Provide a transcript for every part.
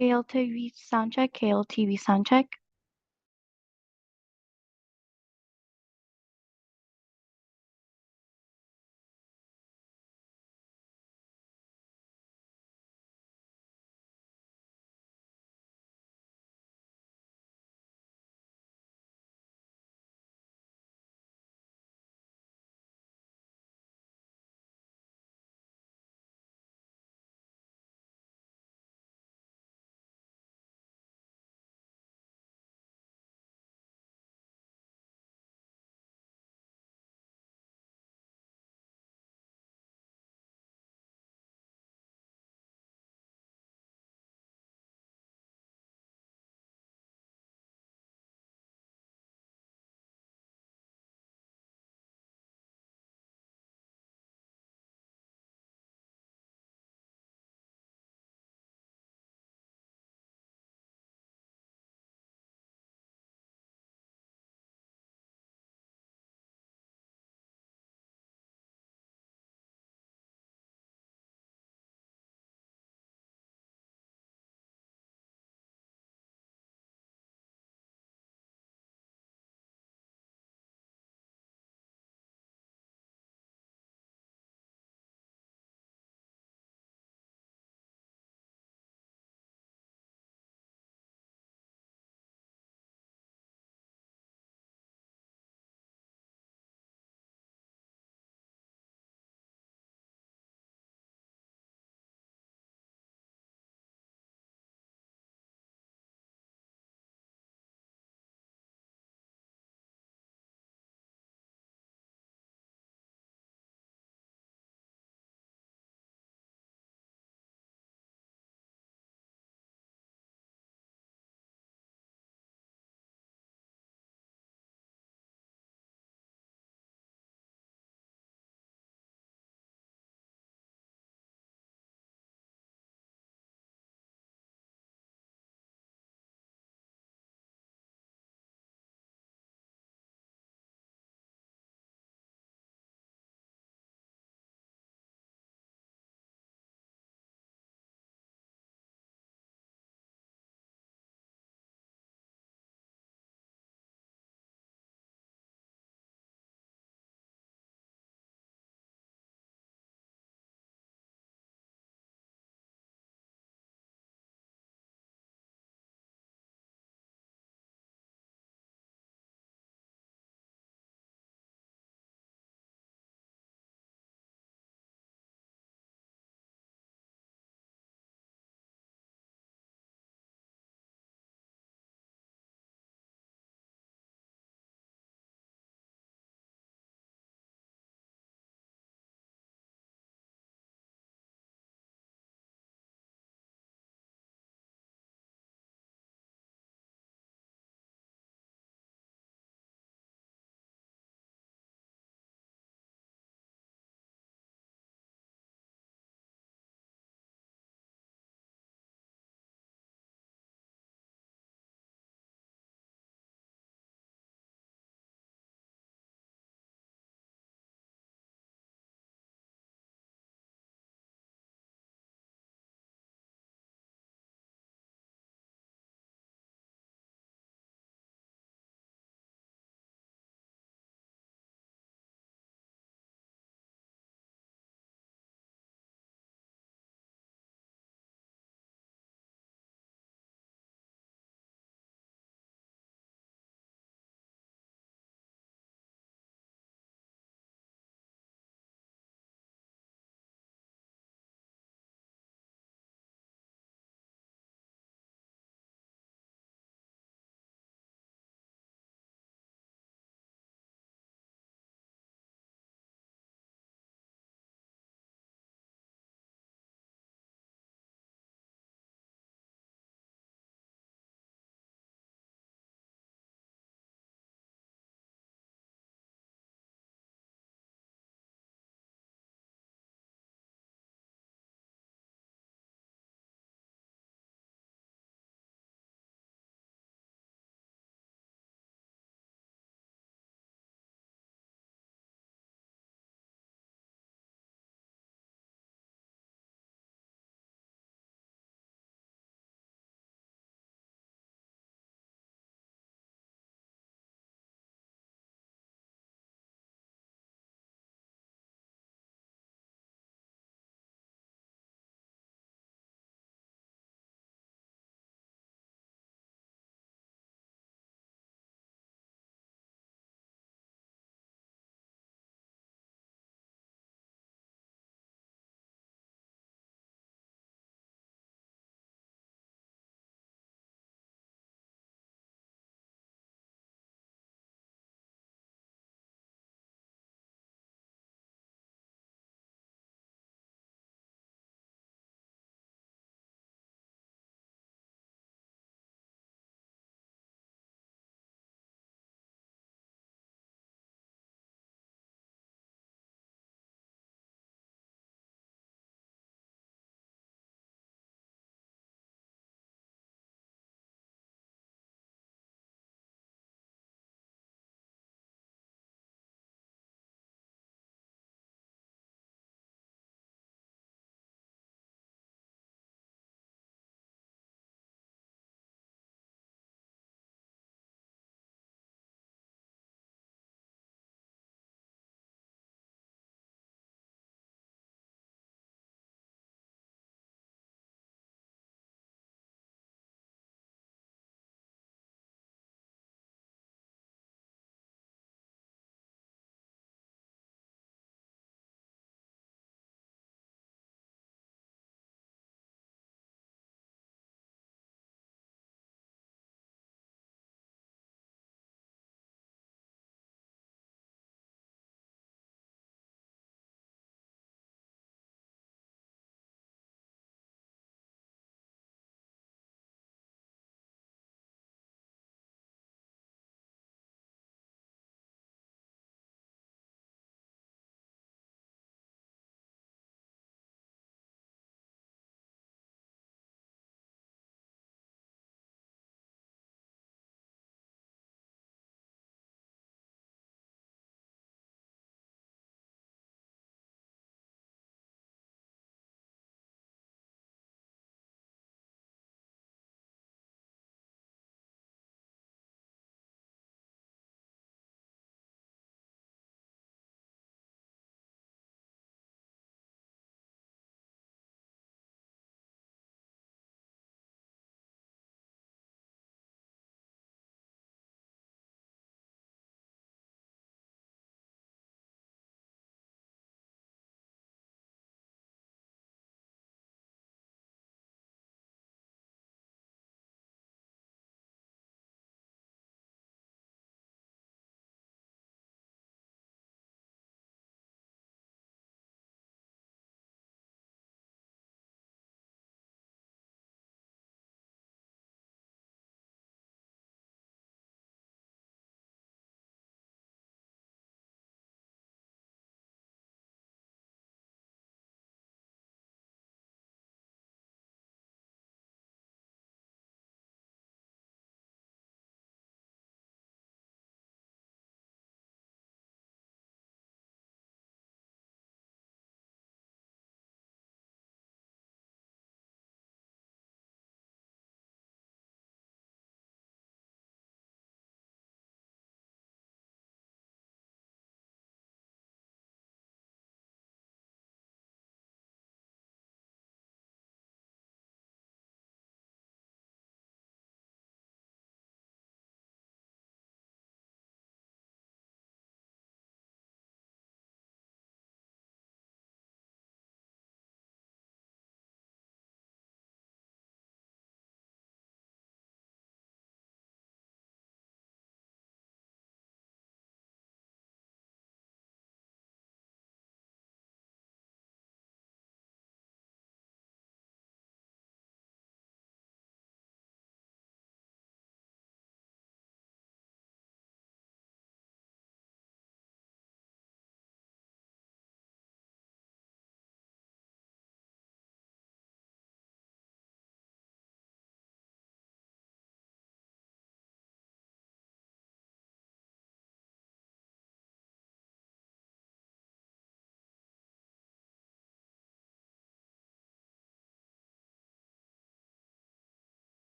KLTV soundcheck, KLTV soundcheck.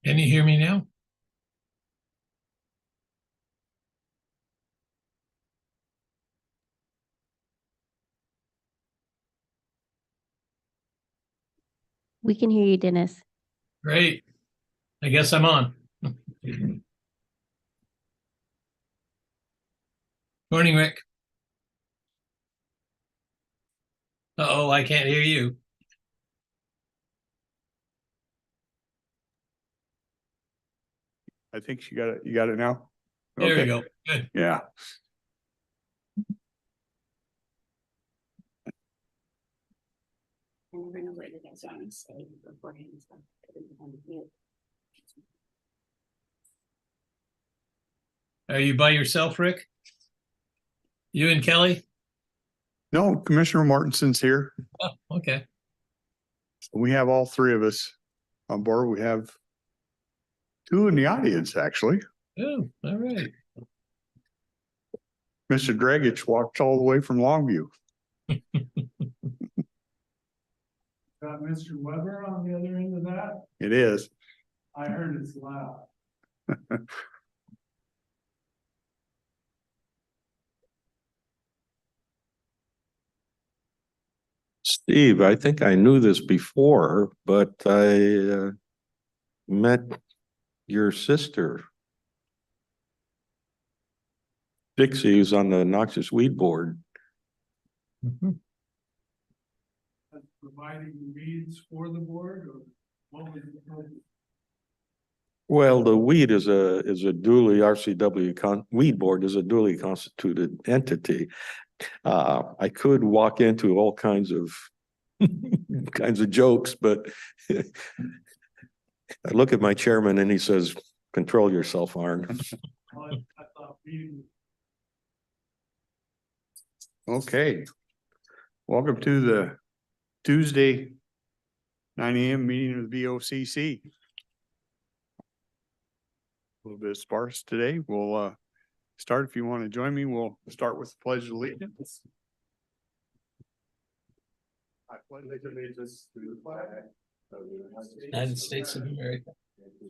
Can you hear me now? We can hear you, Dennis. Great. I guess I'm on. Morning, Rick. Uh-oh, I can't hear you. I think you got it. You got it now? There Okay. we go. Good. Yeah. And we're gonna let you guys on and say beforehand and stuff. Are you by yourself, Rick? You and Kelly? No, Commissioner Martinson's here. Oh, okay. We have all three of us on board. We have two in the audience, actually. Oh, all right. Mr. Dragich walked all the way from Longview. Got Mr. Weber on the other end of that? It is. I heard it's loud. Steve, I think I knew this before, but I met your sister. Dixie, who's on the Noxious Weed Board. Mhm. Providing weeds for the board or what was it? Well, the weed is a duly weed board is a duly constituted entity. I could walk into all kinds of kinds of jokes, but I look at my chairman and he says, "Control yourself, Arn." I thought weed. Okay. Welcome to the Tuesday 9 a.m. meeting of the VOCC. A little bit sparse today. We'll start. If you want to join me, we'll start with the Pledge of Allegiance. I pledge allegiance to the flag of the United States of America,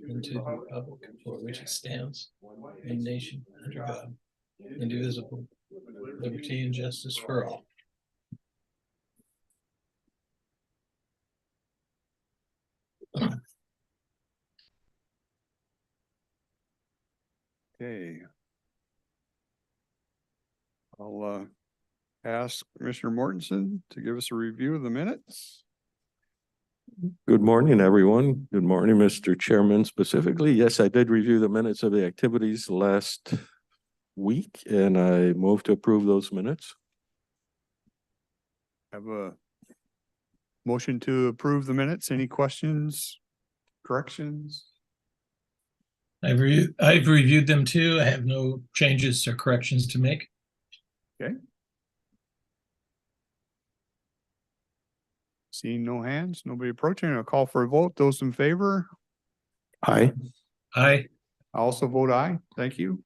and to the republic for which it stands, one nation under God, indivisible, with liberty and justice for all. Okay. I'll ask Commissioner Mortensen to give us a review of the minutes. Good morning, everyone. Good morning, Mr. Chairman. Specifically, yes, I did review the minutes of the activities last week, and I move to approve those minutes. Have a motion to approve the minutes. Any questions, corrections? I've reviewed them too. I have no changes or corrections to make. Seeing no hands, nobody approaching, I'll call for a vote. Those in favor? Aye. Aye. I also vote aye. Thank you.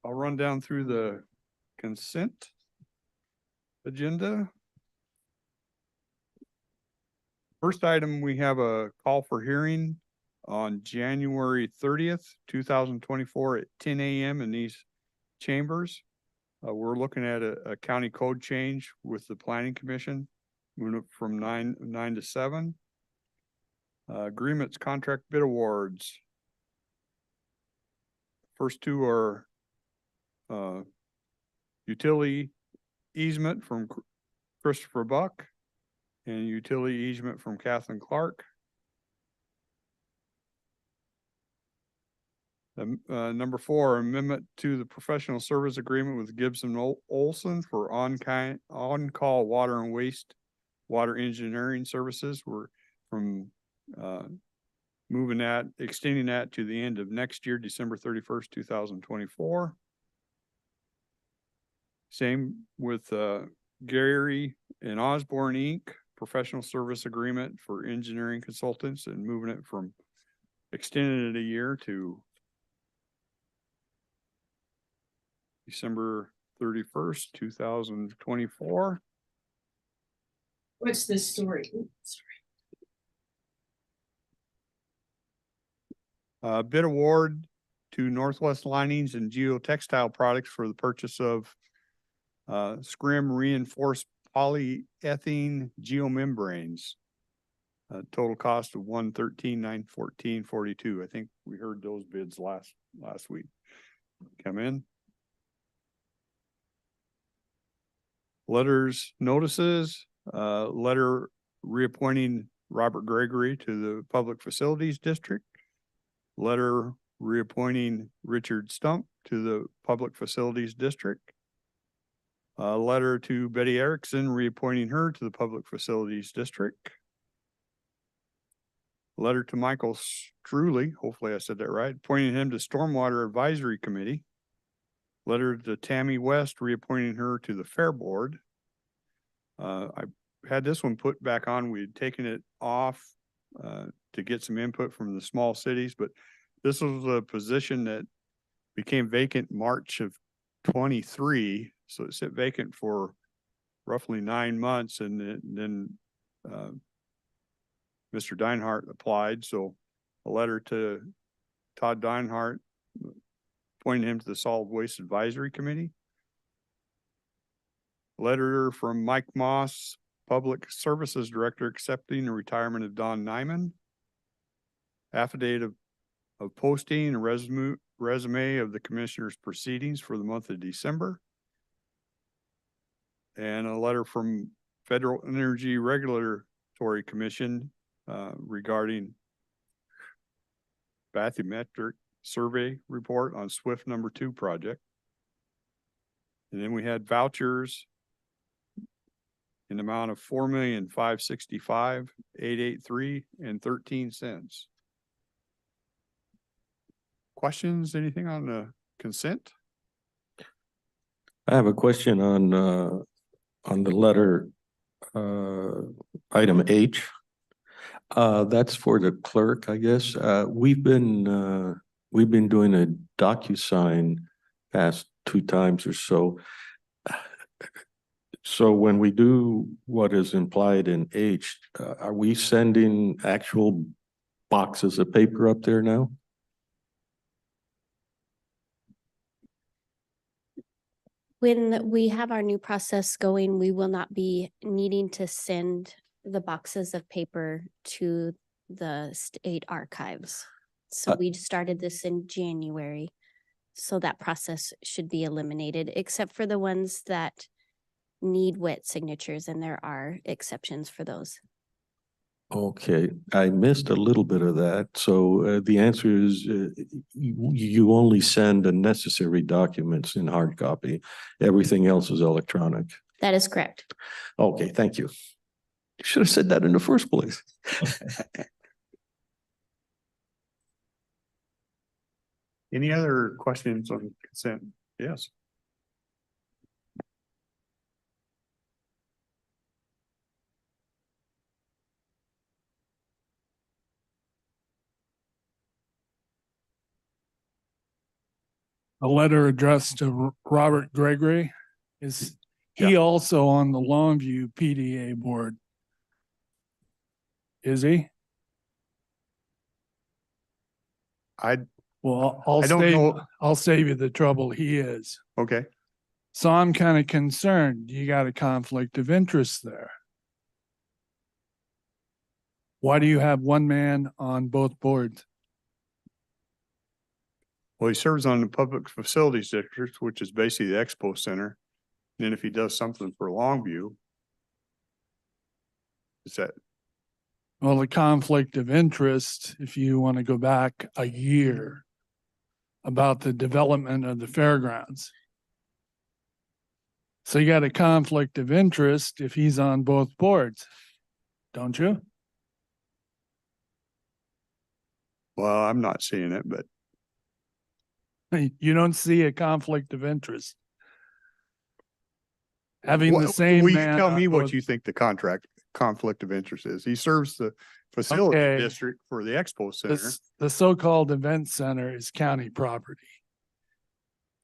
I'll run down through the consent agenda. First item, we have a call for hearing on January 30th, 2024 at 10 a.m. in these chambers. We're looking at a county code change with the planning commission, moving it from nine to 7. Agreements, contract bid awards. First two are utility easement from Christopher Buck and utility easement from Kathleen Clark. Number 4, amendment to the professional service agreement with Gibson Olson for on-call water and waste water engineering services. We're from extending that to the end of next year, December 31st, 2024. Same with Gary and Osborne Inc. professional service agreement for engineering consultants and moving it from extended it a year to December 31st, 2024. What's this story? Bid award to Northwest Linings and Geotextile Products for the purchase of scrim reinforced polyethylene geomembranes. Total cost of $113,914.42. I think we heard those bids last week come in. Letters, notices, letter reappointing Robert Gregory to the Public Facilities District. Letter reappointing Richard Stump to the Public Facilities District. A letter to Betty Erickson reappointing her to the Public Facilities District. Letter to Michael Struley, hopefully I said that right, appointing him to Stormwater Advisory Committee. Letter to Tammy West reappointing her to the Fair Board. I had this one put back on. We had taken it off to get some input from the small cities, but this was a position that became vacant March of 23. So it sat vacant for roughly 9 months, and then Mr. Deinhardt applied. So a letter to Todd Deinhardt appointing him to the Solid Waste Advisory Committee. Letter from Mike Moss, Public Services Director, accepting the retirement of Don Nyman. Affidavit of posting and resume of the commissioner's proceedings for the month of December. And a letter from Federal Energy Regulatory Commission regarding bathymetric survey report on SWIFT #2 project. And then we had vouchers in the amount of $4,565,883.13. Questions, anything on the consent? I have a question on the letter, item H. That's for the clerk, I guess. We've been doing a DocuSign past 2 times or so. So when we do what is implied in H, are we sending actual boxes of paper up there now? When we have our new process going, we will not be needing to send the boxes of paper to the state archives. So we started this in January. So that process should be eliminated, except for the ones that need wet signatures, and there are exceptions for those. Okay, I missed a little bit of that. So the answer is you only send the necessary documents in hard copy. Everything else is electronic. That is correct. Okay, thank you. You should have said that in the first place. Any other questions on consent? Yes. A letter addressed to Robert Gregory. Is he also on the Longview PDA board? Is he? Well, I don't know. I'll save you the trouble. He is. Okay. So I'm kind of concerned. You got a conflict of interest there. Why do you have one man on both boards? Well, he serves on the Public Facilities District, which is basically the expo center. And then if he does something for Longview, is that? Well, the conflict of interest, if you want to go back a year, about the development of the fairgrounds. So you got a conflict of interest if he's on both boards, don't you? Well, I'm not seeing it, but You don't see a conflict of interest. Having the What- same will you man tell on me what both- you think the conflict of interest is? He serves the facility Okay. district for the expo center. The so-called event center is county property.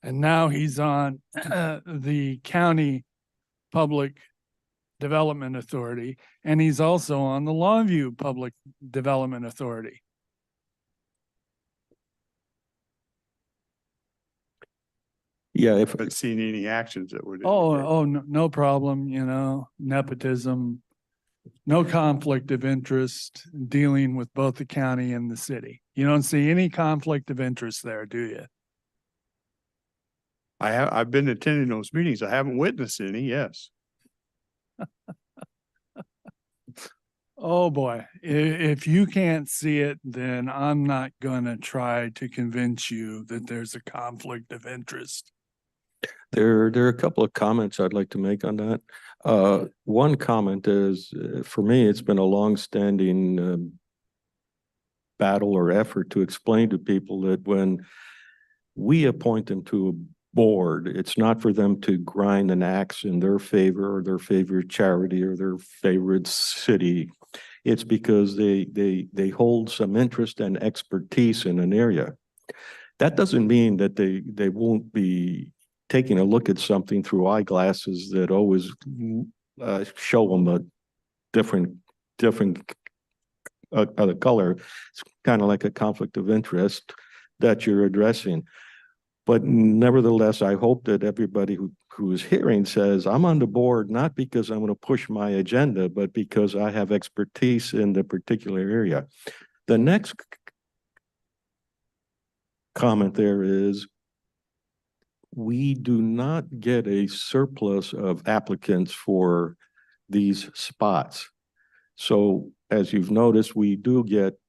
And now he's on the county public development authority, and he's also on the Longview Public Development Authority. Yeah, if, haven't seen any actions that would. Oh, indicate- oh, no, no problem, nepotism, no conflict of interest dealing with both the county and the city. You don't see any conflict of interest there, do you? I've been attending those meetings. I haven't witnessed any, yes. Oh, boy. If you can't see it, then I'm not gonna try to convince you that there's a conflict of interest. there are a couple of comments I'd like to make on that. One comment is, for me, it's been a longstanding battle or effort to explain to people that when we appoint them to a board, it's not for them to grind an axe in their favor or their favorite charity or their favorite city. It's because they hold some interest and expertise in an area. That doesn't mean that they won't be taking a look at something through eyeglasses that always show them a different color. It's kind of like a conflict of interest that you're addressing. But nevertheless, I hope that everybody who is hearing says, I'm on the board not because I'm going to push my agenda, but because I have expertise in the particular area. The next comment there is, we do not get a surplus of applicants for these spots. So as you've noticed, we do get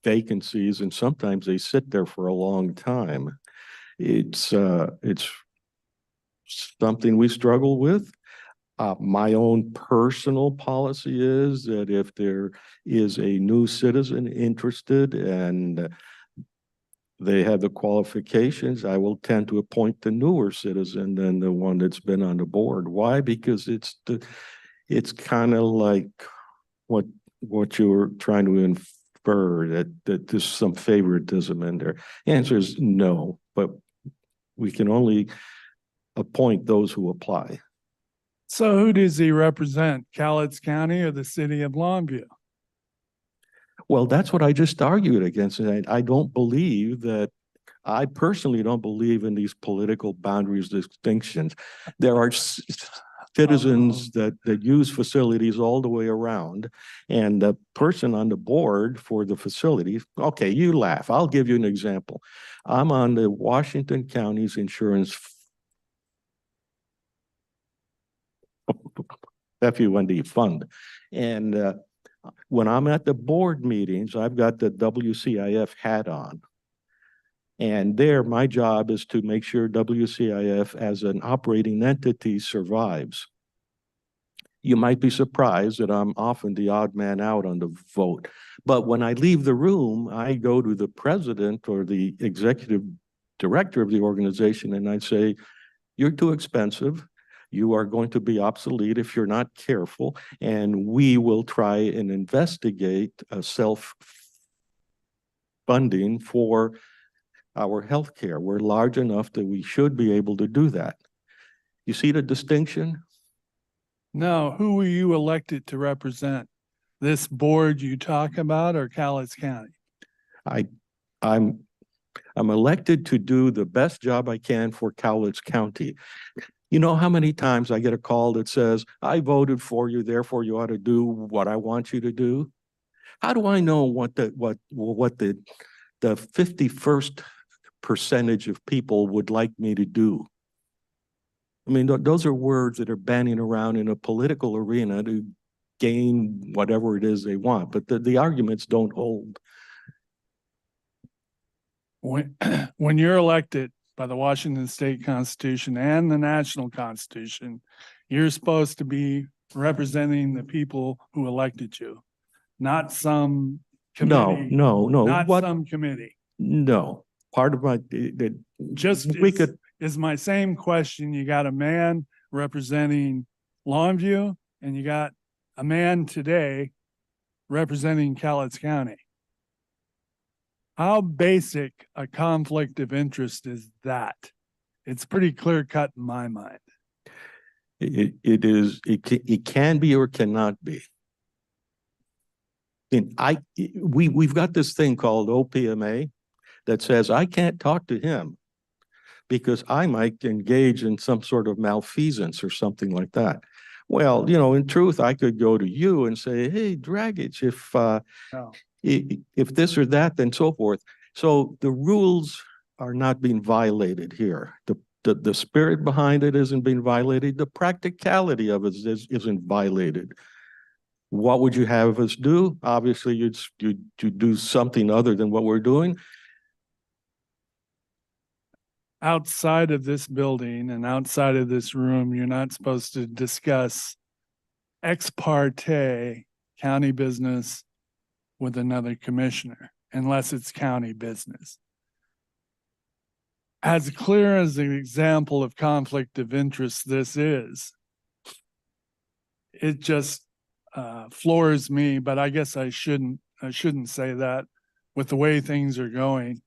vacancies, and sometimes they sit there for a long time. It's something we struggle with. My own personal policy is that if there is a new citizen interested and they have the qualifications, I will tend to appoint the newer citizen than the one that's been on the board. Why? Because it's kind of like what you were trying to infer, that there's some favoritism in there. The answer is no, but we can only appoint those who apply. So who does he represent? Cowlitz County or the city of Longview? Well, that's what I just argued against. And I don't believe that, I personally don't believe in these political boundaries distinctions. There are citizens that use facilities all the way around, and the person on the board for the facilities, okay, you laugh. I'll give you an example. I'm on the Washington County's insurance FUND fund. And when I'm at the board meetings, I've got the WCIF hat on. And there, my job is to make sure WCIF as an operating entity survives. You might be surprised that I'm often the odd man out on the vote. But when I leave the room, I go to the president or the executive director of the organization and I say, you're too expensive. You are going to be obsolete if you're not careful, and we will try and investigate self-funding for our healthcare. We're large enough that we should be able to do that. You see the distinction? No, who were you elected to represent? This board you talk about or Cowlitz County? I'm elected to do the best job I can for Cowlitz County. You know how many times I get a call that says, I voted for you, therefore you ought to do what I want you to do? How do I know what the 51st percentage of people would like me to do? I mean, those are words that are bandying around in a political arena to gain whatever it is they want, but the arguments don't hold. When you're elected by the Washington State Constitution and the National Constitution, you're supposed to be representing the people who elected you, not some committee. No. Not What? some committee. No. Part of my, Just we could, is my same question. You got a man representing Longview and you got a man today representing Cowlitz County. How basic a conflict of interest is that? It's pretty clear cut in my mind. it can be or cannot be. And we've got this thing called OPMA that says I can't talk to him because I might engage in some sort of malfeasance or something like that. Well, in truth, I could go to you and say, hey, Dragic, No. if this or that, then so forth. So the rules are not being violated here. The spirit behind it isn't being violated. The practicality of it isn't violated. What would you have us do? Obviously, you'd do something other than what we're doing. Outside of this building and outside of this room, you're not supposed to discuss ex parte county business with another commissioner unless it's county business. As clear as an example of conflict of interest this is, it just floors me, but I guess I shouldn't say that with the way things are going.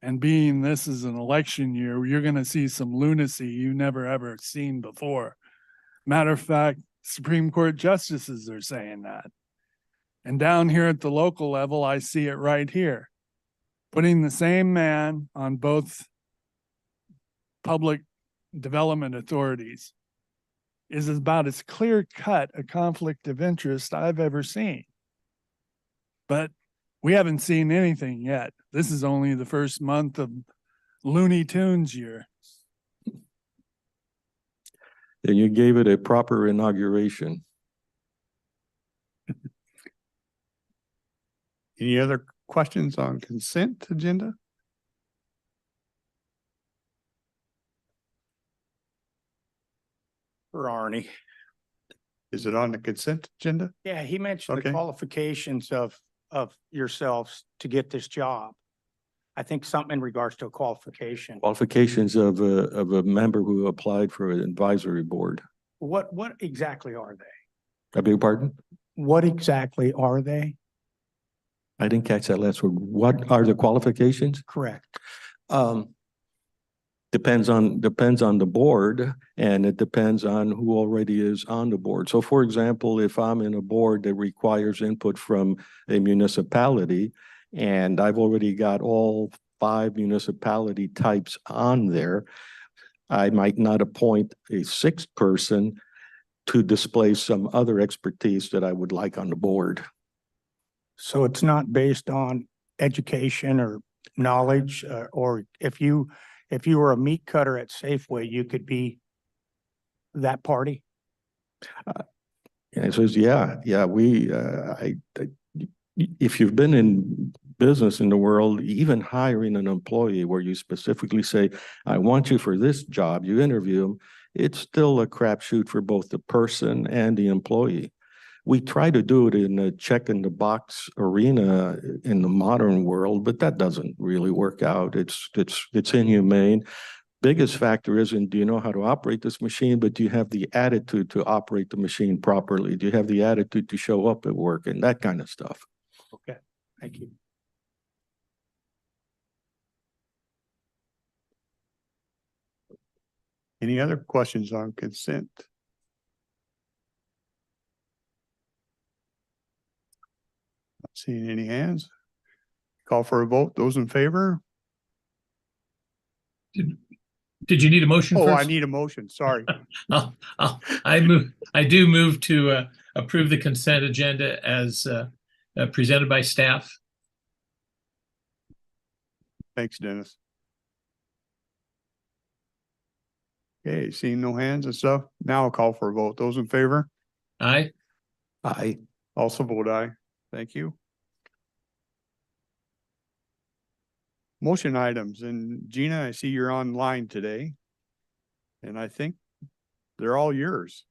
And being this is an election year, you're going to see some lunacy you never ever seen before. Matter of fact, Supreme Court justices are saying that. And down here at the local level, I see it right here. Putting the same man on both public development authorities is about as clear cut a conflict of interest I've ever seen. But we haven't seen anything yet. This is only the first month of Looney Tunes year. And you gave it a proper inauguration. Any other questions on consent agenda? For Arnie. Is it on the consent agenda? Yeah, he mentioned the Okay. qualifications of yourselves to get this job. I think something in regards to a qualification. Qualifications of a member who applied for an advisory board. What exactly are they? I beg your pardon? What exactly are they? I didn't catch that last word. What are the qualifications? Correct. Depends on the board, and it depends on who already is on the board. So for example, if I'm in a board that requires input from a municipality, and I've already got all 5 municipality types on there, I might not appoint a 6th person to display some other expertise that I would like on the board. So it's not based on education or knowledge, or if you were a meat cutter at Safeway, you could be that party? And it says, if you've been in business in the world, even hiring an employee where you specifically say, I want you for this job, you interview them, it's still a crapshoot for both the person and the employee. We try to do it in a check in the box arena in the modern world, but that doesn't really work out. It's inhumane. Biggest factor isn't, do you know how to operate this machine, but do you have the attitude to operate the machine properly? Do you have the attitude to show up at work and that kind of stuff? Okay, thank you. Any other questions on consent? Not seeing any hands. Call for a vote. Those in favor? Did you need a motion Oh, first? I need a motion. Sorry. I do move to approve the consent agenda as presented by staff. Thanks, Dennis. Okay, seeing no hands and stuff. Now I'll call for a vote. Those in favor? Aye. I Also vote aye. Thank you. Motion items, and Gina, I see you're online today. And I think they're all yours.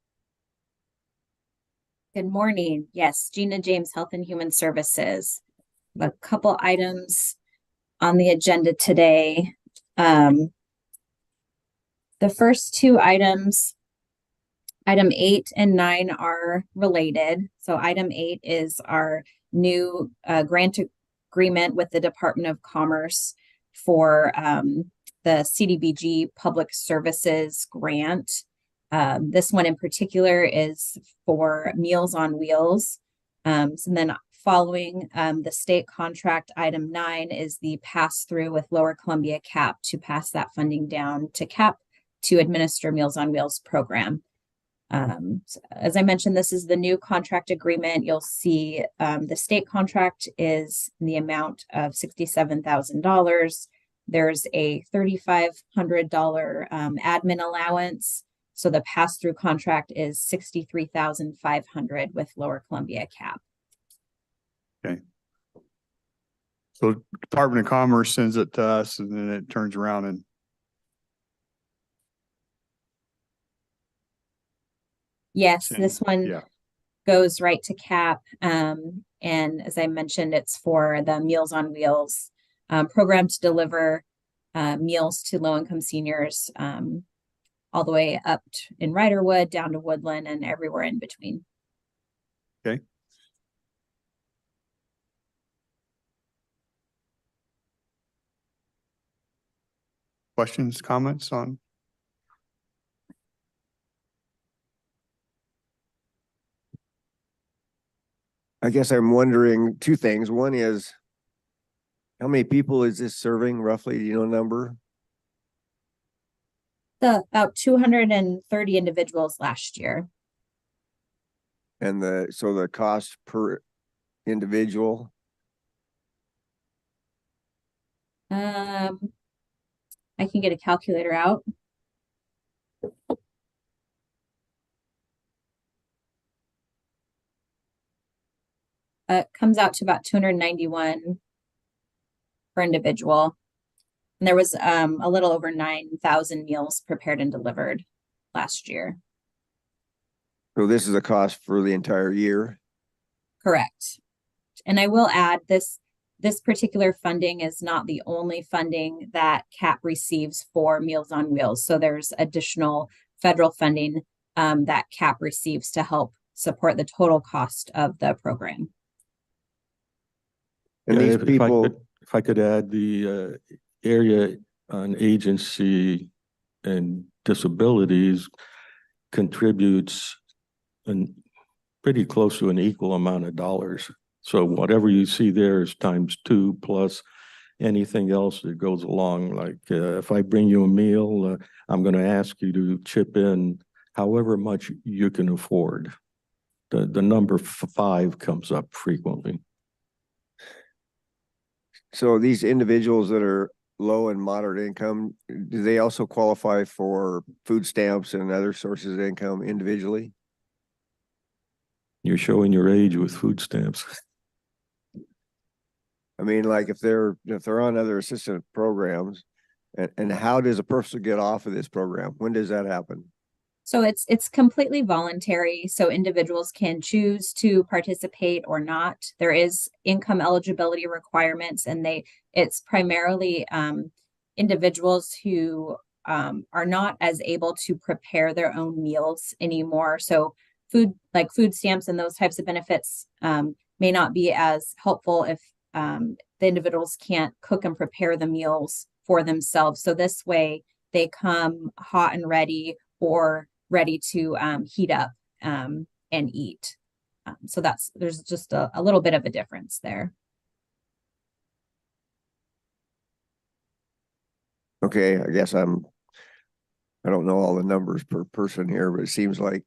Good morning. Yes, Gina James, Health and Human Services. A couple items on the agenda today. The first 2 items, item 8 and 9, are related. So item 8 is our new grant agreement with the Department of Commerce for the CDBG Public Services Grant. This one in particular is for Meals on Wheels. And then following the state contract, item 9 is the pass through with Lower Columbia CAP to pass that funding down to CAP to administer Meals on Wheels program. So as I mentioned, this is the new contract agreement. You'll see the state contract is in the amount of $67,000. There's a $3,500 admin allowance. So the pass-through contract is $63,500 with Lower Columbia CAP. So Department of Commerce sends it to us and then it turns around and Yes, sends- this one yeah. goes right to CAP. And as I mentioned, it's for the Meals on Wheels program to deliver meals to low-income seniors all the way up in Riderwood, down to Woodland, and everywhere in between. Okay. Questions, comments on? I guess I'm wondering two things. One is, how many people is this serving roughly? Do you know a number? About 230 individuals last year. And so the cost per individual? I can get a calculator out. It comes out to about 291 per individual. And there was a little over 9,000 meals prepared and delivered last year. So this is a cost for the entire year? Correct. And I will add this particular funding is not the only funding that CAP receives for Meals on Wheels. So there's additional federal funding that CAP receives to help support the total cost of the program. And Yeah, these if I people, if I could add, the area on agency and disabilities contributes pretty close to an equal amount of dollars. So whatever you see there is ×2 plus anything else that goes along. Like if I bring you a meal, I'm going to ask you to chip in however much you can afford. The number 5 comes up frequently. so these individuals that are low and moderate income, do they also qualify for food stamps and other sources of income individually? You're showing your age with food stamps. I mean, like if they're on other assistance programs, and how does a person get off of this program? When does that happen? So it's completely voluntary. So individuals can choose to participate or not. There is income eligibility requirements, and it's primarily individuals who are not as able to prepare their own meals anymore. So food stamps and those types of benefits may not be as helpful if the individuals can't cook and prepare the meals for themselves. So this way they come hot and ready or ready to heat up and eat. So there's just a little bit of a difference there. Okay, I guess I don't know all the numbers per person here, but it seems like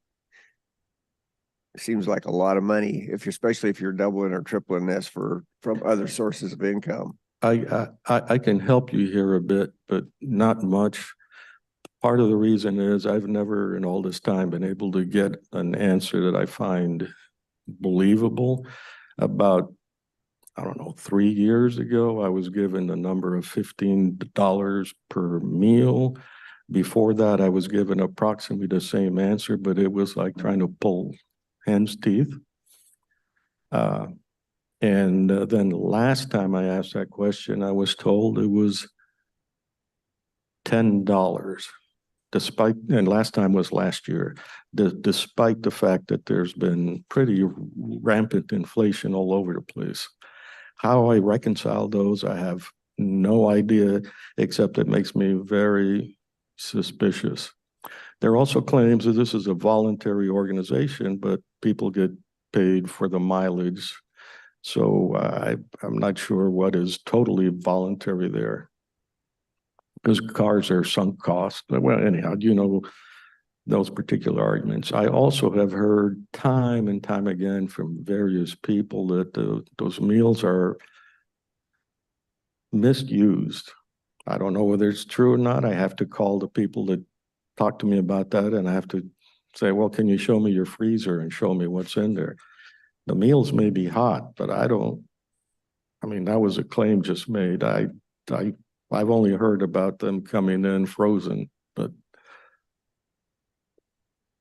a lot of money, especially if you're doubling or tripling this from other sources of income. I can help you here a bit, but not much. Part of the reason is I've never in all this time been able to get an answer that I find believable. About, I don't know, 3 years ago, I was given a number of $15 per meal. Before that, I was given approximately the same answer, but it was like trying to pull hen's teeth. And then last time I asked that question, I was told it was $10. And last time was last year, despite the fact that there's been pretty rampant inflation all over the place. How I reconcile those, I have no idea, except it makes me very suspicious. There are also claims that this is a voluntary organization, but people get paid for the mileage So I'm not sure what is totally voluntary there. Because cars are sunk cost. Well, anyhow, you know, those particular arguments. I also have heard time and time again from various people that those meals are misused. I don't know whether it's true or not. I have to call the people that talk to me about that, and I have to say, well, can you show me your freezer and show me what's in there? The meals may be hot, but I mean, that was a claim just made. I've only heard about them coming in frozen, but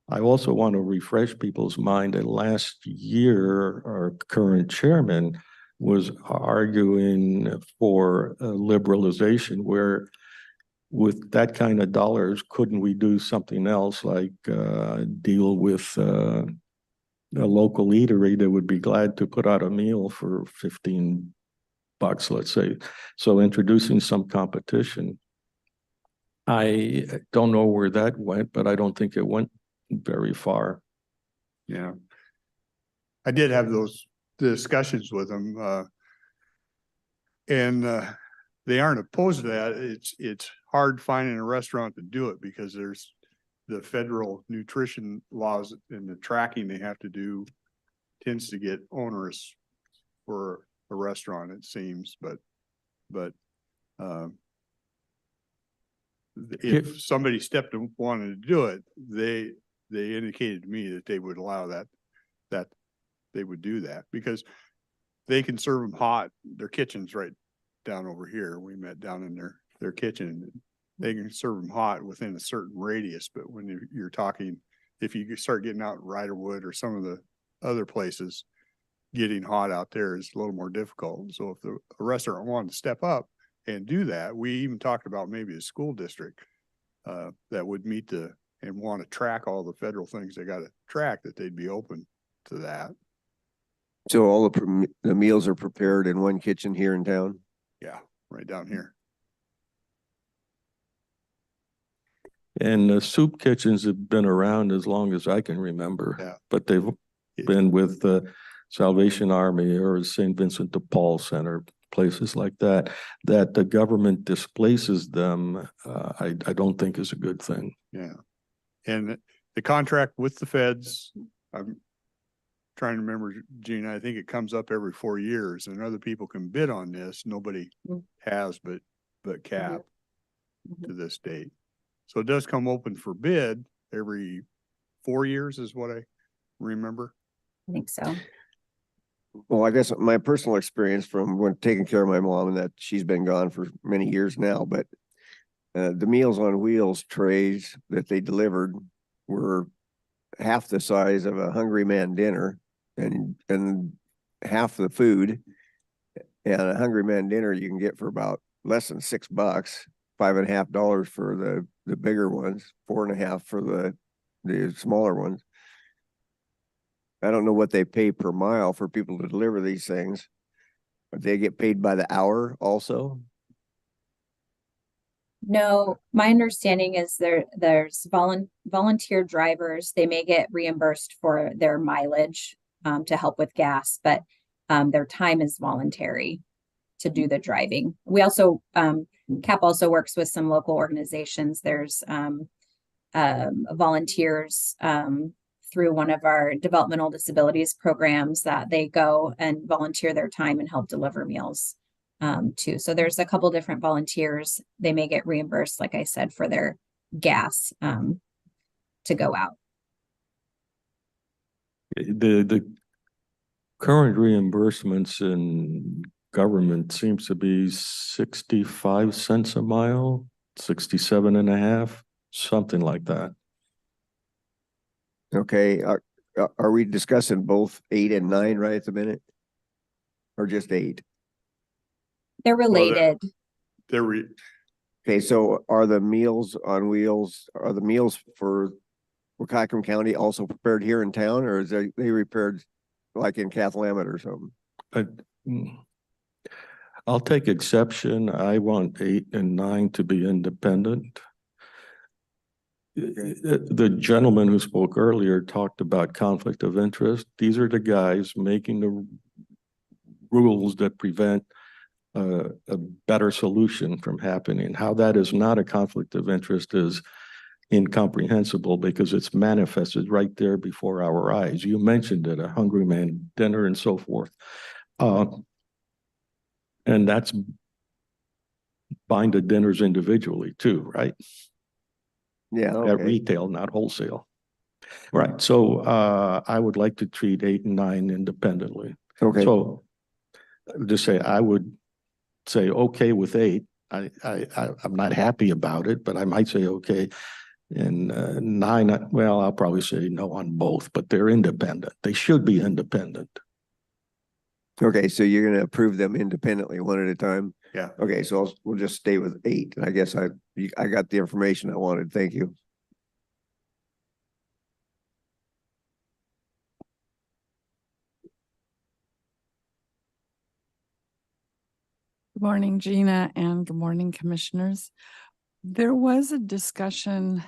I also want to refresh people's mind that last year, our current chairman was arguing for liberalization, where with that kind of dollars, couldn't we do something else like deal with a local eatery that would be glad to put out a meal for $15, let's say. So introducing some competition. I don't know where that went, but I don't think it went very far. Yeah. I did have those discussions with them, and they aren't opposed to that. It's hard finding a restaurant to do it because there's the federal nutrition laws and the tracking they have to do tends to get onerous for a restaurant, it seems, but if somebody stepped and wanted to do it, they indicated to me that they would allow that they would do that because they can serve them hot. Their kitchen's right down over here. We met down in their kitchen. They can serve them hot within a certain radius, but when you're talking, if you start getting out in Riderwood or some of the other places, getting hot out there is a little more difficult. So if a restaurant wanted to step up and do that, we even talked about maybe a school district that would meet and want to track all the federal things they got to track, that they'd be open to that. So all the meals are prepared in one kitchen here in town? Yeah, right down here. And the soup kitchens have been around as long as I can remember. Yeah. But they've been with the Salvation Army or St. Vincent de Paul Center, places like that, that the government displaces them, I don't think is a good thing. Yeah. And the contract with the feds, I'm trying to remember, Gina, I think it comes up every 4 years and other people can bid on this. Nobody has but CAP to this date. So it does come open for bid every 4 years is what I remember. I think so. Well, I guess my personal experience from when taking care of my mom, and that she's been gone for many years now, but the Meals on Wheels trays that they delivered were half the size of a Hungry Man dinner and half the food. And a Hungry Man dinner you can get for about less than $6, $5.50 for the bigger ones, $4.50 for the smaller ones. I don't know what they pay per mile for people to deliver these things, but they get paid by the hour also. No, my understanding is there's volunteer drivers. They may get reimbursed for their mileage to help with gas, but their time is voluntary to do the driving. We also, CAP also works with some local organizations. There's volunteers through one of our developmental disabilities programs that they go and volunteer their time and help deliver meals too. So there's a couple different volunteers. They may get reimbursed, like I said, for their gas to go out. The current reimbursements in government seems to be 65 cents a mile, 67.5, something like that. Okay, are we discussing both 8 and 9 right at the minute? Or just 8? They're related. Okay, so are the Meals on Wheels, are the meals for Wahkiakum County also prepared here in town, or is they prepared like in Cathlamet or something? I'll take exception. I want 8 and 9 to be independent. The gentleman who spoke earlier talked about conflict of interest. These are the guys making the rules that prevent a better solution from happening. How that is not a conflict of interest is incomprehensible because it's manifested right there before our eyes. You mentioned it, a hungry man dinner and so forth. And that's buying the dinners individually too, right? Yeah, At okay. retail, not wholesale. Right. So I would like to treat 8 and 9 independently. Okay. So just say I would say okay with 8. I'm not happy about it, but I might say okay. And 9, well, I'll probably say no on both, but they're independent. They should be independent. Okay, so you're gonna approve them independently, one at a time? Yeah. Okay, so we'll just stay with 8. I guess I got the information I wanted. Thank you. Good morning, Gina, and good morning, commissioners. There was a discussion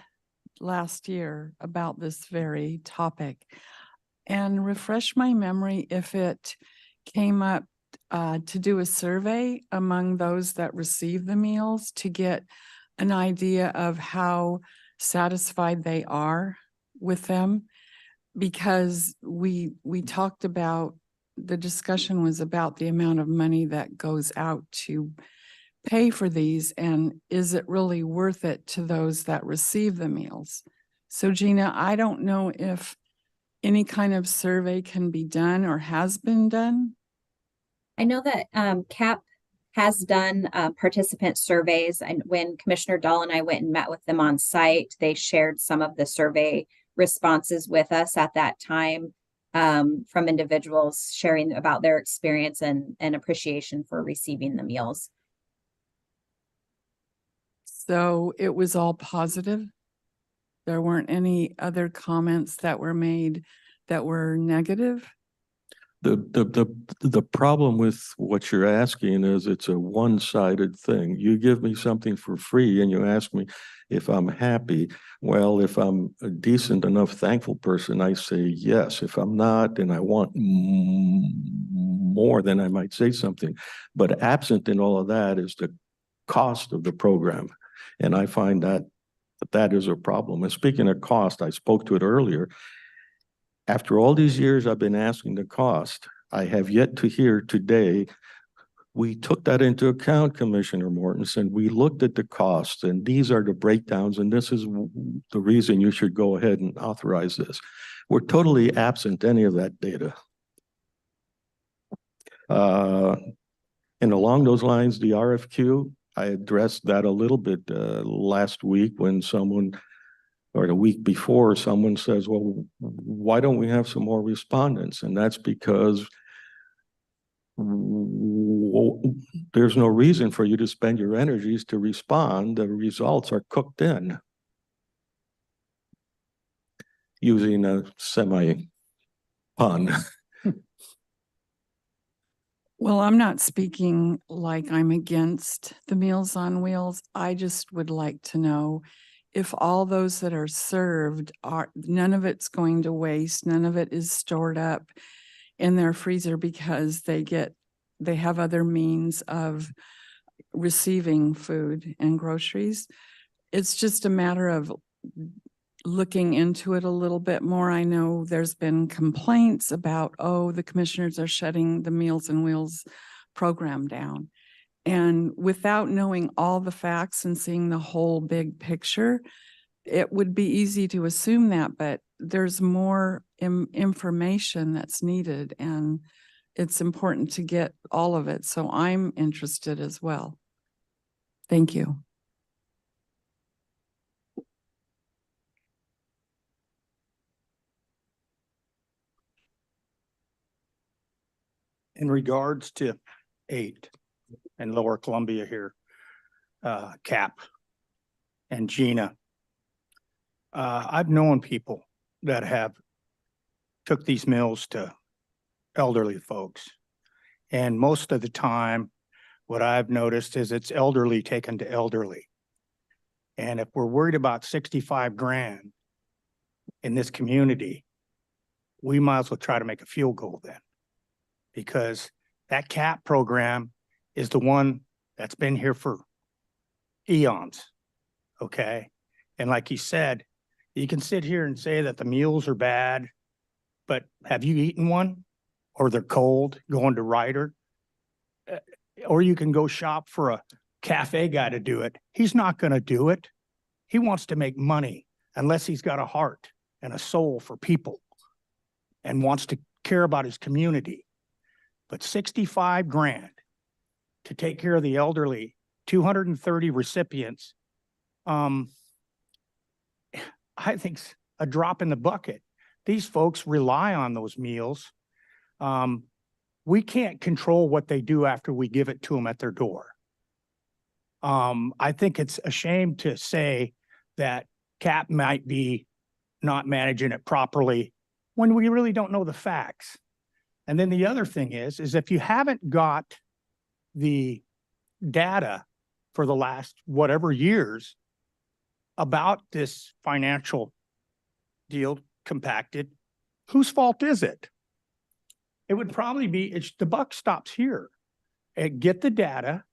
last year about this very topic. And refresh my memory if it came up to do a survey among those that receive the meals to get an idea of how satisfied they are with them. Because we talked about, the discussion was about the amount of money that goes out to pay for these, and is it really worth it to those that receive the meals? So Gina, I don't know if any kind of survey can be done or has been done. I know that CAP has done participant surveys, and when Commissioner Dahl and I went and met with them on site, they shared some of the survey responses with us at that time, from individuals sharing about their experience and appreciation for receiving the meals. So it was all positive. There weren't any other comments that were made that were negative. The problem with what you're asking is it's a one-sided thing. You give me something for free and you ask me if I'm happy. Well, if I'm a decent enough thankful person, I say yes. If I'm not and I want more, then I might say something. But absent in all of that is the cost of the program. And I find that is a problem. And speaking of cost, I spoke to it earlier. After all these years I've been asking the cost, I have yet to hear today. We took that into account, Commissioner Mortensen. We looked at the costs, and these are the breakdowns, and this is the reason you should go ahead and authorize this. We're totally absent any of that data. And along those lines, the RFQ, I addressed that a little bit last week when someone, or the week before, someone says, well, why don't we have some more respondents? And that's because there's no reason for you to spend your energies to respond. The results are cooked in. Using a semi-pun. Well, I'm not speaking like I'm against the Meals on Wheels. I just would like to know if all those that are served are, none of it's going to waste, none of it is stored up in their freezer because they have other means of receiving food and groceries. It's just a matter of looking into it a little bit more. I know there's been complaints about, oh, the commissioners are shutting the Meals on Wheels program down. And without knowing all the facts and seeing the whole big picture, it would be easy to assume that, but there's more information that's needed, and it's important to get all of it. So I'm interested as well. Thank you. In regards to 8 and Lower Columbia here, Cap and Gina, I've known people that have took these meals to elderly folks. And most of the time, what I've noticed is it's elderly taken to elderly. And if we're worried about 65 grand in this community, we might as well try to make a field goal then. Because That CAP program is the one that's been here for eons. Okay. And like he said, you can sit here and say that the meals are bad, but have you eaten one? Or they're cold going to Ryder? Or you can go shop for a cafe guy to do it. He's not going to do it. He wants to make money unless he's got a heart and a soul for people and wants to care about his community. But 65 grand to take care of the elderly, 230 recipients, I think's a drop in the bucket. These folks rely on those meals. We can't control what they do after we give it to them at their door. I think it's a shame to say that CAP might be not managing it properly when we really don't know the facts. And then the other thing is if you haven't got the data for the last whatever years about this financial deal compacted, whose fault is it? It would probably be, the buck stops here. Get the data,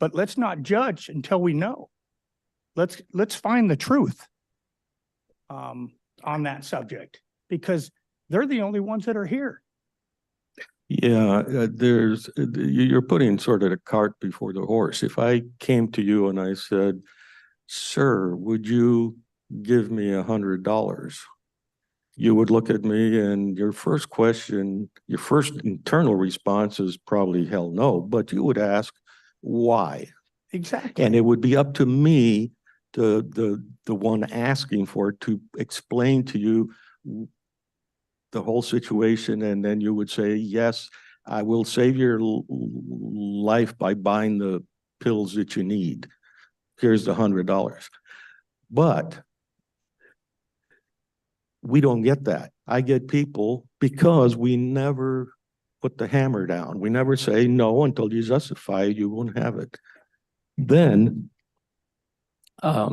but let's not judge until we know. Let's find the truth on that subject, because they're the only ones that are here. Yeah, you're putting sort of the cart before the horse. If I came to you and I said, sir, would you give me $100? You would look at me and your first question, your first internal response is probably hell no, but you would ask why. Exactly. And it would be up to me, the one asking for it, to explain to you the whole situation. And then you would say, yes, I will save your life by buying the pills that you need. Here's the $100. But we don't get that. I get people, because we never put the hammer down. We never say no until you justify it, you won't have it. Then let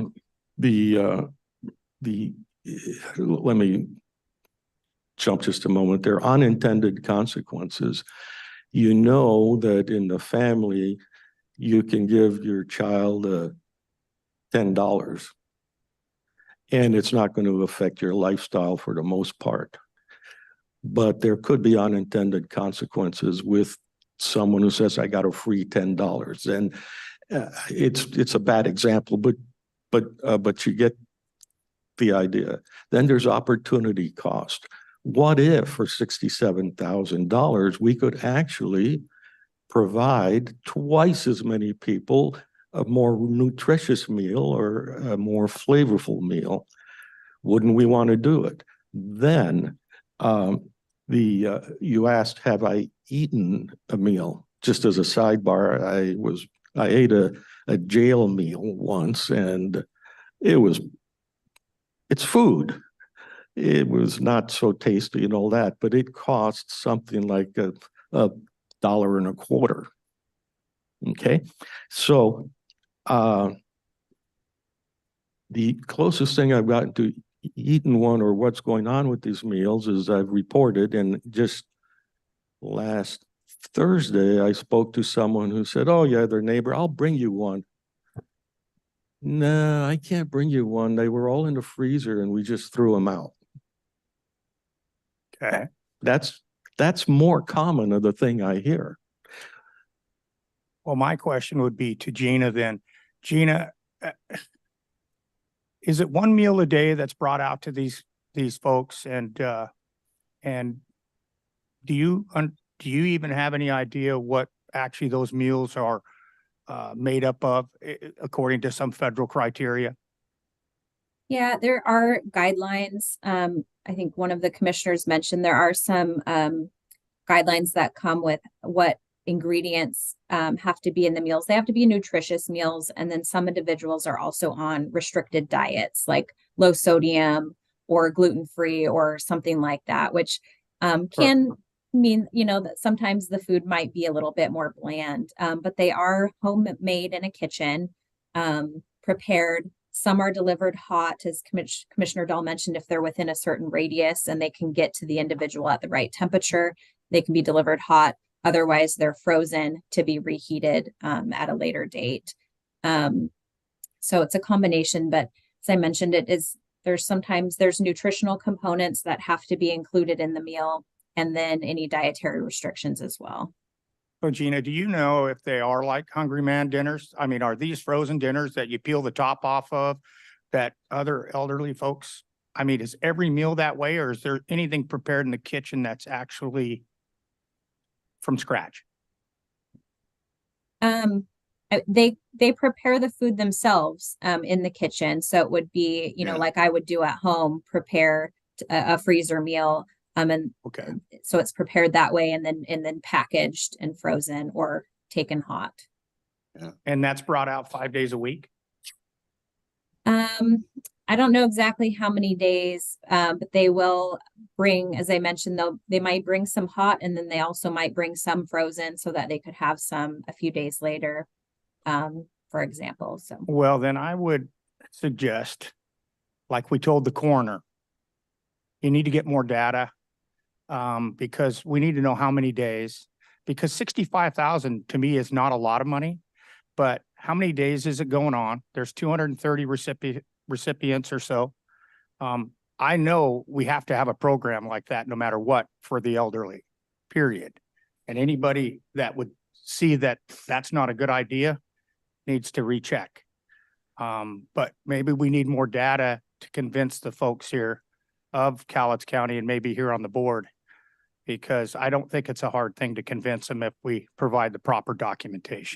me jump just a moment. There are unintended consequences. You know that in the family, you can give your child $10 and it's not going to affect your lifestyle for the most part. But there could be unintended consequences with someone who says, I got a free $10. And it's a bad example, but you get the idea. Then there's opportunity cost. What if for $67,000 we could actually provide twice as many people a more nutritious meal or a more flavorful meal? Wouldn't we want to do it? Then you asked, have I eaten a meal? Just as a sidebar, I ate a jail meal once, and it's food. It was not so tasty and all that, but it cost something like $1.25. Okay, so the closest thing I've gotten to eating one or what's going on with these meals is I've reported, and just last Thursday I spoke to someone who said, oh yeah, their neighbor, I'll bring you one. No, I can't bring you one. They were all in the freezer and we just threw them out. Okay. That's more common of the thing I hear. Well, my question would be to Gina then. Gina, is it one meal a day that's brought out to these folks? And do you even have any idea what actually those meals are made up of according to some federal criteria? Yeah, there are guidelines. I think one of the commissioners mentioned there are some guidelines that come with what ingredients have to be in the meals. They have to be nutritious meals. And then some individuals are also on restricted diets, like low sodium or gluten-free or something like that, which can mean, that sometimes the food might be a little bit more bland, but they are homemade in a kitchen, prepared. Some are delivered hot, as Commissioner Dahl mentioned, if they're within a certain radius and they can get to the individual at the right temperature, they can be delivered hot. Otherwise, they're frozen to be reheated at a later date. So it's a combination, but as I mentioned, there's nutritional components that have to be included in the meal, and then any dietary restrictions as well. So Gina, do you know if they are like Hungry Man dinners? I mean, are these frozen dinners that you peel the top off of that other elderly folks? I mean, is every meal that way, or is there anything prepared in the kitchen that's actually from scratch? They prepare the food themselves in the kitchen. So it would be, Yeah. like I would do at home, prepare a freezer meal. And Okay. so it's prepared that way and then packaged and frozen or taken hot. Yeah. And that's brought out 5 days a week? I don't know exactly how many days, but they will bring, as I mentioned, they might bring some hot, and then they also might bring some frozen so that they could have some a few days later, for example. So, Well, then I would suggest, like we told the coroner, you need to get more data, because we need to know how many days, because 65,000 to me is not a lot of money, but how many days is it going on? There's 230 recipients or so. I know we have to have a program like that no matter what for the elderly, period. And anybody that would see that that's not a good idea needs to recheck. But maybe we need more data to convince the folks here of Cowlitz County and maybe here on the board, because I don't think it's a hard thing to convince them if we provide the proper documentation.